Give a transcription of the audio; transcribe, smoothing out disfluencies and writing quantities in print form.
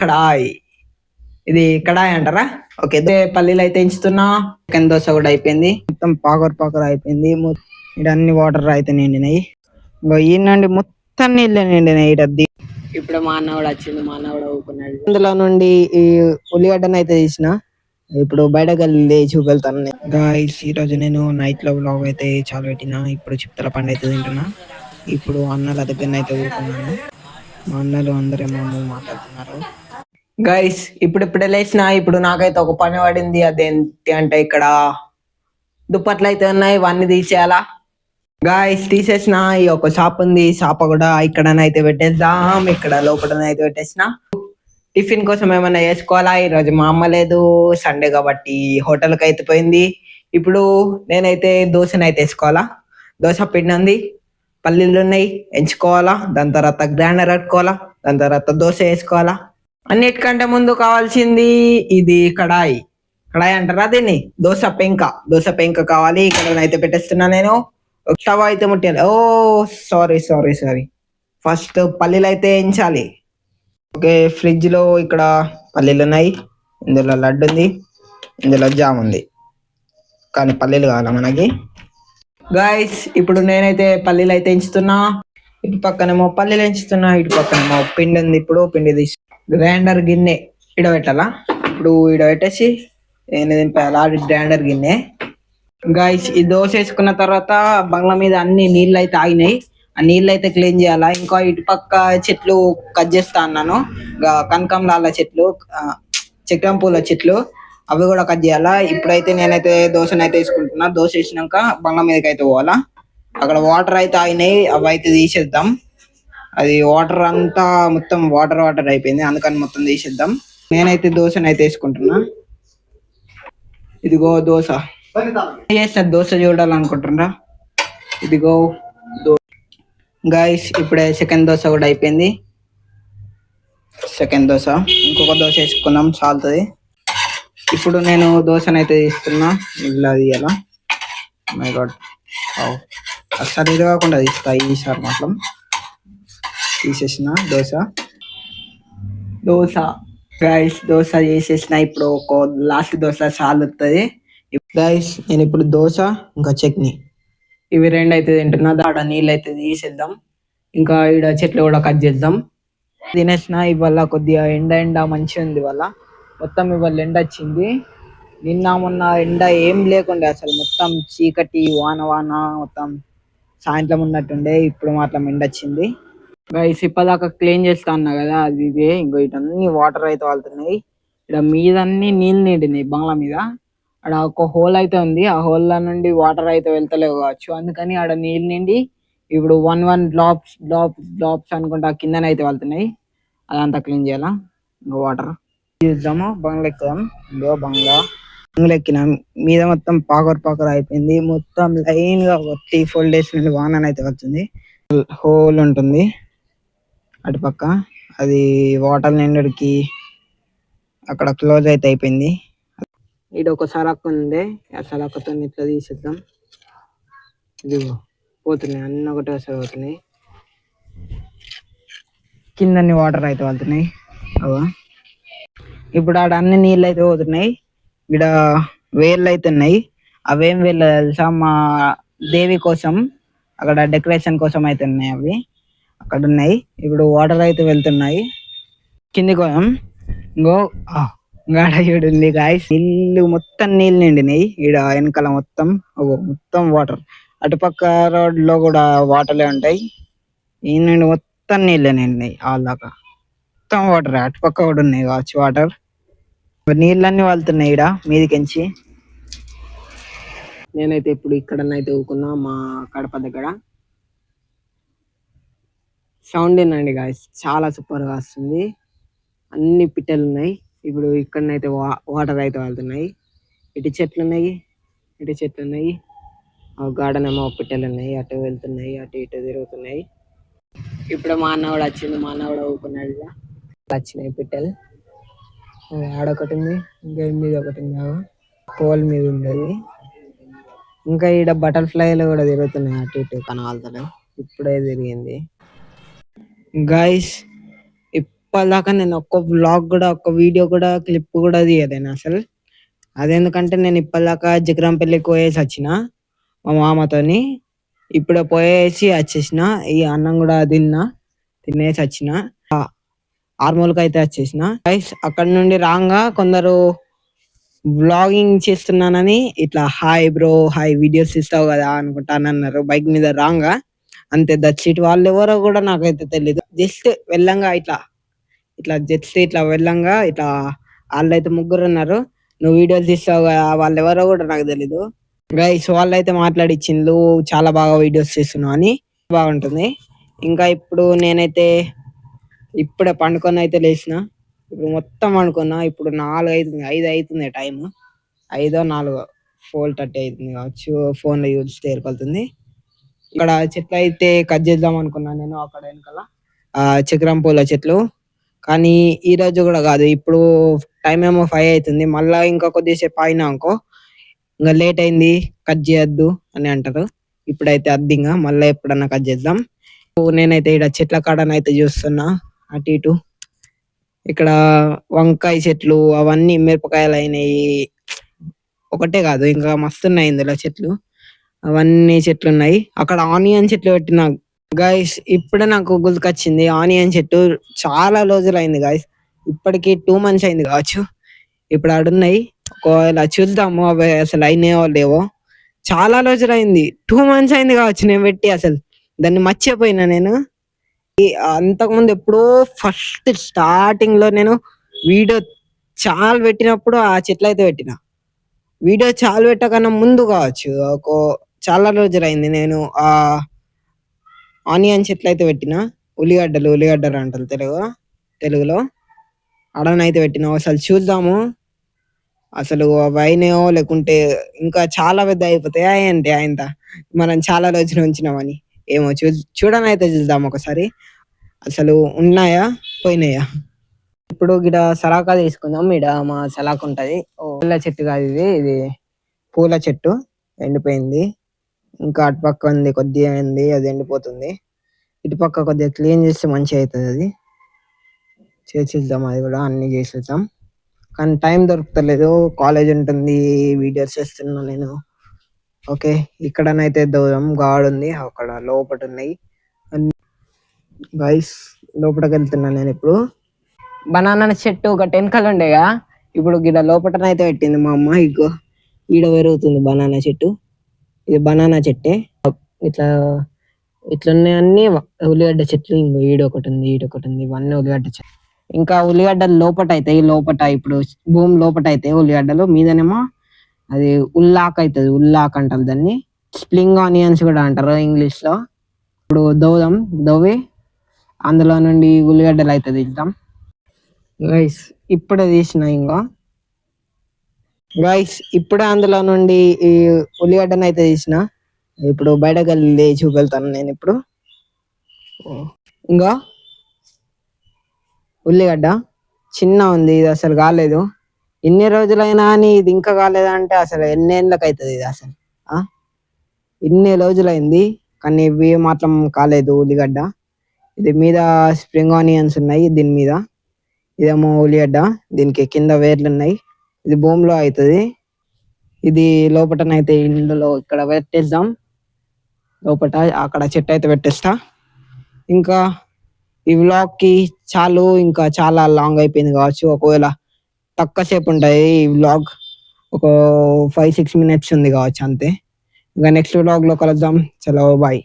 కడాయి, ఇది కడాయి అంటారా? ఓకే, పల్లీలు అయితే ఎంచుతున్నా. చికెన్ దోశ కూడా అయిపోయింది, మొత్తం పాకర్ అయిపోయింది. ఇక్కడ అన్ని వాటర్ అయితే నిండినాయి. ఈయనండి మొత్తం నీళ్ళే నిండినాయి ఇడద్ది. ఇప్పుడు మా అన్న కూడా వచ్చింది, మా అన్న కూడా ఊకున్నాడు. అందులో నుండి ఈ ఉల్లిగడ్డను అయితే తీసిన, ఇప్పుడు బయటకు వెళ్ళి చూపెళ్తాను. గాయ్స్, ఈ రోజు నేను నైట్ లో వ్లాగ్ అయితే చాలా పెట్టినా. ఇప్పుడు చిత్తల పండు అయితే తింటున్నా. ఇప్పుడు అన్నల దగ్గర అయితే ఊరుకున్నాను. మా అన్నలు అందరేమో మాట్లాడుతున్నారు. గైస్, ఇప్పుడే లేచిన. ఇప్పుడు నాకైతే ఒక పని పడింది. అదేంటి అంటే ఇక్కడ దుప్పట్లు అయితే ఉన్నాయి, ఇవన్నీ తీసేయాలా. గాయస్, తీసేసిన. ఈ ఒక షాప్ ఉంది, షాప్ కూడా ఇక్కడనైతే పెట్టేద్దాం. ఇక్కడ లోపలనైతే పెట్టేసిన. టిఫిన్ కోసం ఏమైనా వేసుకోవాలా. ఈరోజు మా అమ్మ లేదు, సండే కాబట్టి హోటల్కి అయితే పోయింది. ఇప్పుడు నేనైతే దోశనైతే వేసుకోవాలా. దోశ పిండి ఉంది, పల్లీలు ఉన్నాయి, ఎంచుకోవాలా. దాని తర్వాత గ్రైండర్ కట్టుకోవాలా. దాని తర్వాత దోశ వేసుకోవాలా. అన్నిటికంటే ముందు కావాల్సింది ఇది కడాయి. కడాయి అంటారా దీన్ని? దోశ పెంక కావాలి. ఇక్కడనైతే పెట్టేస్తున్నా నేను. స్టవ్ అయితే ముట్టాలి. ఓ సారీ. ఫస్ట్ పల్లీలు అయితే వేయించాలి. ఓకే, ఫ్రిడ్జ్ లో ఇక్కడ పల్లీలు ఉన్నాయి, ఇందులో లడ్డు ఉంది, ఇందులో జామ్ ఉంది, కానీ పల్లీలు కావాలా మనకి. గాయస్, ఇప్పుడు నేనైతే పల్లీలు అయితే ఎంచుతున్నా. ఇటు పక్కనేమో పల్లీలు ఎంచుతున్నా, ఇటు పక్కనేమో పిండి ఉంది. ఇప్పుడు పిండి తీసి గ్రైండర్ గిన్నె ఇడ పెట్టాలా. ఇప్పుడు ఇడ పెట్టేసి నేను దింపాలా గ్రైండర్ గిన్నె. గాయస్, ఈ దోశ వేసుకున్న తర్వాత బంగ్లా మీద అన్ని నీళ్ళు అయితే ఆగినాయి. ఆ నీళ్ళు అయితే క్లీన్ చేయాలా. ఇంకా ఇటు పక్క చెట్లు కట్ చేస్తా అన్నాను, కనకంలాల చెట్లు, చక్రం పూల చెట్లు, అవి కూడా కట్ చేయాలా. ఇప్పుడైతే నేనైతే దోశనైతే వేసుకుంటున్నా. దోశ వేసినాక బంగ్లా మీదకి అయితే పోవాలా. అక్కడ వాటర్ అయితే ఆగినాయి, అవి అయితే తీసేద్దాం. అది వాటర్ అంతా మొత్తం వాటర్ అయిపోయింది, అందుకని మొత్తం తీసేద్దాం. నేనైతే దోశనైతే వేసుకుంటున్నా. ఇదిగో దోశ చేసిన. దోశ చూడాలనుకుంటున్నా. ఇదిగో గాయస్, ఇప్పుడే సెకండ్ దోశ కూడా అయిపోయింది. సెకండ్ దోశ, ఇంకొక దోశ వేసుకుందాం, చాలుతుంది. ఇప్పుడు నేను దోశనైతే తీస్తున్నా. ఇలా తీయాలా. మై గాడ్, అసలు ఇది కాకుండా తీస్తా ఈసారి మాత్రం. తీసేసిన దోశ గాయస్, దోశ చేసేసిన. ఇప్పుడు ఒక లాస్ట్ దోశ చాలుతుంది. గాయస్, నేను ఇప్పుడు దోశ ఇంకా చట్నీ ఇవి రెండు అయితే తింటున్నా. ఆడ నీళ్ళు అయితే తీసేద్దాం, ఇంకా ఈడ చెట్లు కూడా కట్ చేద్దాం. తినేసిన. ఇవాళ కొద్దిగా ఎండ మంచిగా ఉంది. ఇవాళ మొత్తం ఇవాళ ఎండ వచ్చింది. నిన్న మొన్న ఎండ ఏం లేకుండే, అసలు మొత్తం చీకటి వాన మొత్తం సాయంత్రం ఉన్నట్టుండే. ఇప్పుడు మాత్రం ఎండ వచ్చింది. గైస్, ఇప్పటిదాకా క్లీన్ చేస్తా అన్నా కదా, అది ఇదే. ఇంకో ఇటన్నీ వాటర్ అయితే వాళ్తున్నాయి. ఇక్కడ మీదన్నీ నీళ్ళు నిండినాయి బంగ్లా మీద. అక్కడ ఒక హోల్ అయితే ఉంది, ఆ హోల్ నుండి వాటర్ అయితే వెళ్తలేవు కావచ్చు, అందుకని ఆడ నీళ్ళు నిండి ఇప్పుడు వన్ డ్రాప్స్ అనుకుంటా కిందనైతే వెళ్తున్నాయి. అదంతా క్లీన్ చేయాలా. ఇంకా వాటర్ చూద్దాము. బంగ్లా ఎక్కుదాం. ఇంకో బంగ్లా ఎక్కినాం. మీద మొత్తం పాకర్ అయిపోయింది. మొత్తం లైన్ గా 3-4 డేస్ నుండి వాన అయితే వస్తుంది. హోల్ ఉంటుంది అటుపక్క, అది వాటర్ నిండికి అక్కడ క్లోజ్ అయితే అయిపోయింది. ఇది ఒక సలక్ ఉంది, ఆ సలక్కతో ఇట్లా తీసేద్దాం. ఇదిగో పోతున్నాయి, అన్నీ ఒకటేసారి పోతున్నాయి. కిందన్ని వాటర్ అయితే వెళ్తున్నాయి. ఇప్పుడు ఆడ అన్ని నీళ్ళు అయితే పోతున్నాయి. ఇక్కడ వేర్లు అయితే ఉన్నాయి. అవేం వేర్లు తెలుసా? మా దేవి కోసం, అక్కడ డెకరేషన్ కోసం అయితే ఉన్నాయి. అవి అక్కడ ఉన్నాయి. ఇప్పుడు వాటర్ అయితే వెళ్తున్నాయి కింది కోసం. ఇంకో గాడయుడు ఉంది గాయస్, నీళ్ళు మొత్తం నీళ్ళు నిండినాయి. ఈడ వెనకాల మొత్తం వాటర్. అటుపక్క రోడ్ లో కూడా వాటర్లే ఉంటాయి. ఈ నుండి మొత్తం నీళ్ళే నిండినాయి. దాకా మొత్తం వాటర్. అటుపక్క కూడా ఉన్నాయి కావచ్చు వాటర్. నీళ్ళన్నీ వాళ్తున్నాయి ఈడ మీదికించి. నేనైతే ఇప్పుడు ఇక్కడనైతే ఊకున్నా, మా కడప దగ్గర. సౌండ్ ఏందండి గాయస్, చాలా సూపర్ గా వస్తుంది. అన్ని పిట్టలు ఉన్నాయి. ఇప్పుడు ఇక్కడనైతే వాటర్ అయితే వెళ్తున్నాయి. ఇటు చెట్లు ఉన్నాయి, ఆ గార్డెన్ ఏమో పిట్టలు ఉన్నాయి. అటు వెళ్తున్నాయి, అటు ఇటు తిరుగుతున్నాయి. ఇప్పుడు మా అన్న కూడా వచ్చింది, మా అన్న కూడా ఊకున్నాడు. వచ్చినాయి పిట్టలు. ఆడొకటి ఉంది, ఇంకా మీద ఒకటి ఉంది, పోల్ మీద ఉండేది. ఇంకా ఈడ బటర్ఫ్లైలు కూడా తిరుగుతున్నాయి అటు ఇటు కనవాళ్తలు. ఇప్పుడే తిరిగింది. గాయస్, ఇప్పటిదాకా నేను ఒక్క వ్లాగ్ కూడా, ఒక్క వీడియో కూడా, క్లిప్ కూడా తీయలేను అసలు. అదెందుకంటే నేను ఇప్పటిదాకా జగరాంపల్లికి పోయేసి వచ్చిన మా మామతోని. ఇప్పుడు పోయేసి వచ్చేసిన. ఈ అన్నం కూడా తినేసి వచ్చిన. ఆర్మూర్కి అయితే వచ్చేసిన. గైస్ అక్కడ నుండి రాంగా కొందరు వ్లాగింగ్ చేస్తున్నానని ఇట్లా హాయ్ బ్రో, హాయ్ వీడియోస్ ఇస్తావు కదా అనుకుంటానన్నారు బైక్ మీద రాంగా. అంతే, దట్స్ ఇట్. వాళ్ళు ఎవరో కూడా నాకైతే తెలీదు. జస్ట్ వెళ్ళంగా ఇట్లా వెళ్ళంగా ఇట్లా వాళ్ళైతే ముగ్గురు ఉన్నారు. నువ్వు వీడియోస్ తీస్తావు కదా, వాళ్ళు ఎవరో కూడా నాకు తెలీదు. గైస్ వాళ్ళైతే మాట్లాడిచ్చిండ్రు, చాలా బాగా వీడియోస్ చేస్తున్నావు అని. బాగుంటుంది. ఇంకా ఇప్పుడు నేనైతే ఇప్పుడే పండుకొని అయితే లేచిన. ఇప్పుడు మొత్తం పండుకున్నా. ఇప్పుడు 5 అవుతుంది టైం. 5-4, 4:30 అవుతుంది కావచ్చు. ఫోన్ లో చూస్తే ఏర్పడుతుంది. ఇక్కడ చెట్లు అయితే కట్ చేద్దాం అనుకున్నా నేను, అక్కడ వెనకాల చక్రం పూల చెట్లు. కానీ ఈ రోజు కూడా కాదు, ఇప్పుడు టైం ఏమో 5 అవుతుంది. మళ్ళా ఇంకా కొద్దిసేపు అయినా అనుకో, ఇంకా లేట్ అయింది కట్ చేయొద్దు అని అంటారు. ఇప్పుడైతే అద్దింగా మళ్ళీ ఎప్పుడన్నా కట్ చేద్దాం. నేనైతే ఇక్కడ చెట్ల కాడనైతే చూస్తున్నా అటు ఇటు. ఇక్కడ వంకాయ చెట్లు, అవన్నీ మిరపకాయలు అయినాయి. ఒకటే కాదు, ఇంకా మస్తున్నాయి ఇందులో చెట్లు. అవన్నీ చెట్లు ఉన్నాయి. అక్కడ ఆనియన్ చెట్లు పెట్టిన. గైస్ ఇప్పుడే నాకు గుర్తుకొచ్చింది, ఆనియన్ చెట్టు చాలా రోజులు అయింది గాయస్. ఇప్పటికి 2 months అయింది కావచ్చు. ఇప్పుడు ఆడున్నాయి. ఒకవేళ చూద్దాము అవి అసలు అయినాయో లేవో. చాలా రోజులు అయింది, 2 months అయింది కావచ్చు నేను పెట్టి. అసలు దాన్ని మర్చిపోయినా నేను. అంతకుముందు ఎప్పుడో ఫస్ట్ స్టార్టింగ్ లో నేను వీడియో చాలా పెట్టినప్పుడు ఆ చెట్లు అయితే పెట్టిన. వీడియో చాలా పెట్టకన్నా ముందు కావచ్చు, చాలా రోజులు అయింది నేను ఆ ఆనియన్ చెట్లు అయితే పెట్టిన. ఉల్లిగడ్డలు అంటారు తెలుగులో. అడనైతే పెట్టిన. అసలు చూద్దాము అసలు అవి అయినాయో లేకుంటే ఇంకా చాలా పెద్ద అయిపోతాయి అంటే ఆయన మనం చాలా రోజులు ఉంచినామని. ఏమో చూడనైతే చూద్దాం ఒకసారి, అసలు ఉన్నాయా పోయినాయా. ఇప్పుడు గిడ సలాకా తీసుకుందాం. ఇడ మా సలాక్ ఉంటది. పూల చెట్టు కాదు ఇది పూల చెట్టు ఎండిపోయింది. ఇంకా అటుపక్క ఉంది, కొద్దిగా అయింది, అది ఎండిపోతుంది. ఇటుపక్క కొద్దిగా క్లీన్ చేస్తే మంచిగా అవుతుంది. అది చేసేద్దాం, అది కూడా అన్ని చేసేద్దాం. కానీ టైం దొరుకుతలేదు, కాలేజ్ ఉంటుంది, వీడియోస్ చేస్తున్నా నేను. ఓకే, ఇక్కడనైతే దూరం గాడ్ ఉంది, అక్కడ లోపల ఉన్నాయి గైస్. లోపలికి వెళ్తున్నా నేను ఇప్పుడు. బనానా చెట్టు ఒక 10 కలు ఉండేగా, ఇప్పుడు గిడ లోపలనైతే పెట్టింది మా అమ్మ. ఇగో ఈడ పెరుగుతుంది బనానా చెట్టు. ఇది బనానా చెట్టే. ఇట్లా ఇట్లున్నాయి అన్ని ఉల్లిగడ్డ చెట్లు. ఇంకో ఈడొకటి ఉంది, ఇవన్నీ ఉల్లిగడ్డ చెట్లు. ఇంకా ఉల్లిగడ్డలు లోపట అయితే ఇప్పుడు భూమి లోపట అయితే ఉల్లిగడ్డలు, మీదనేమో అది ఉల్లాక్ అవుతుంది. ఉల్లాక్ అంటారు దాన్ని. స్ప్రింగ్ ఆనియన్స్ కూడా అంటారు ఇంగ్లీష్ లో. ఇప్పుడు దవ్వి అందులో నుండి ఉల్లిగడ్డలు అయితే తీద్దాం గైస్. ఇప్పుడే తీసిన. ఇంకా గైస్ ఇప్పుడే అందులో నుండి ఈ ఉల్లిగడ్డను అయితే తీసిన. ఇప్పుడు బయటకు వెళ్ళి చూపెళ్తాను నేను ఇప్పుడు. ఇంకా ఉల్లిగడ్డ చిన్న ఉంది, ఇది అసలు కాలేదు. ఇన్ని రోజులైనా అని ఇది ఇంకా కాలేదంటే అసలు ఎన్నేళ్ళకి అవుతుంది ఇది అసలు. ఇన్ని రోజులైంది కానీ ఇవి మాత్రం కాలేదు ఉల్లిగడ్డ. ఇది మీద స్ప్రింగ్ ఆనియన్స్ ఉన్నాయి దీని మీద. ఇదేమో ఉల్లిగడ్డ, దీనికి కింద వేర్లు ఉన్నాయి. ఇది భూమిలో అవుతుంది. ఇది లోపటనైతే ఇందులో ఇక్కడ పెట్టేద్దాం. లోపట అక్కడ చెట్టు అయితే పెట్టేస్తా. ఇంకా ఈ వ్లాగ్ కి చాలు, ఇంకా చాలా లాంగ్ అయిపోయింది కావచ్చు. ఒకవేళ తక్కువ సేపు ఉంటాయి ఈ వ్లాగ్, ఒక 5-6 minutes ఉంది కావచ్చు అంతే. ఇంకా నెక్స్ట్ వ్లాగ్ లో కలుద్దాం. చలో బాయ్.